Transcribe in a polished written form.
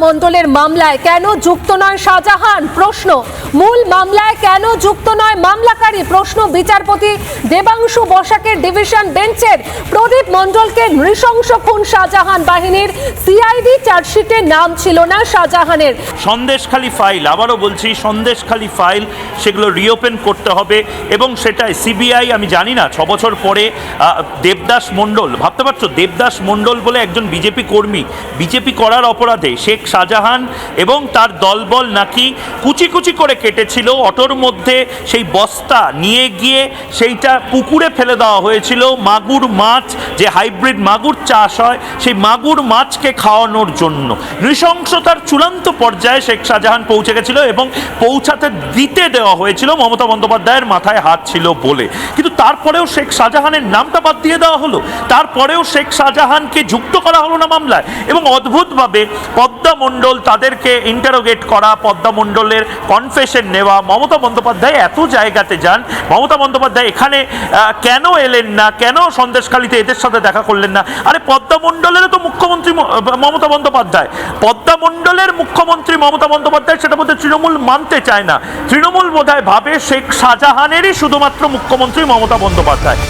মণ্ডলের মামলায় কেন যুক্ত নয় শাহজাহান? প্রশ্ন। মূল মামলায় কেন যুক্ত নয় মামলাকারী? প্রশ্ন বিচারপতি দেবাংশু বসাকের ডিভিশন বেঞ্চের। প্রদীপ মণ্ডলকে নৃশংস খুন শাহজাহান বাহিনীর সিআইডি চার্জশিটে নাম ছিল না শাহজাহানের। সন্দেশখালী ফাইল, আবারও বলছি, সন্দেশখালী ফাইল, সেগুলো রিওপেন করতে হবে এবং সেটাই সিবিআই, আমি জানি না 6 বছর পরে দেবদাস মণ্ডল, ভাবতে পারছো দেবদাস মণ্ডল বলে একজন বিজেপি কর্মী, বিজেপি করার অপরাধে শেখ শাহজাহান এবং তার দলবল নাকি কুচি কুচি করে কেটেছিল অটোর মধ্যে, সেই বস্তা নিয়ে গিয়ে সেইটা পুকুরে ফেলে দেওয়া হয়েছিল মাগুর মাছ, যে হাইব্রিড মাগুর চাষ হয় সেই মাগুর মাছকে খাওয়ানোর জন্য। নৃশংসতার চূড়ান্ত পর্যায়ে শেখ শাহজাহান পৌঁছে গেছিল এবং পৌঁছাতে দিতে দেওয়া হয়েছিল মমতা বন্দ্যোপাধ্যায়ের মাথায় হাত ছিল বলে। কিন্তু তারপরেও শেখ শাহজাহানের নামটা বাদ দিয়ে দেওয়া হলো, তারপরেও শেখ শাহজাহানকে যুক্ত করা হলো না মামলায়। এবং অদ্ভুতভাবে পদ্মা মণ্ডল, তাদেরকে ইন্টারোগেট করা, পদ্মা মণ্ডলের কনফেশন নেওয়া, মমতা বন্দ্যোপাধ্যায় এত জায়গাতে যান, মমতা বন্দ্যোপাধ্যায় এখানে কেন এলেন না, কেন সন্দেশখালীতে এদের সাথে দেখা করলেন না? আরে পদ্মা মণ্ডলেরও তো মুখ্যমন্ত্রী মমতা বন্দ্যোপাধ্যায়, পদ্মা মণ্ডলের মুখ্যমন্ত্রী মমতা বন্দ্যোপাধ্যায়, সেটা বোধহয় তৃণমূল মানতে চায় না। তৃণমূল বোধহয় ভাবে শেখ শাহজাহানেরই শুধুমাত্র মুখ্যমন্ত্রী মমতা বন্দ্যোপাধ্যায়।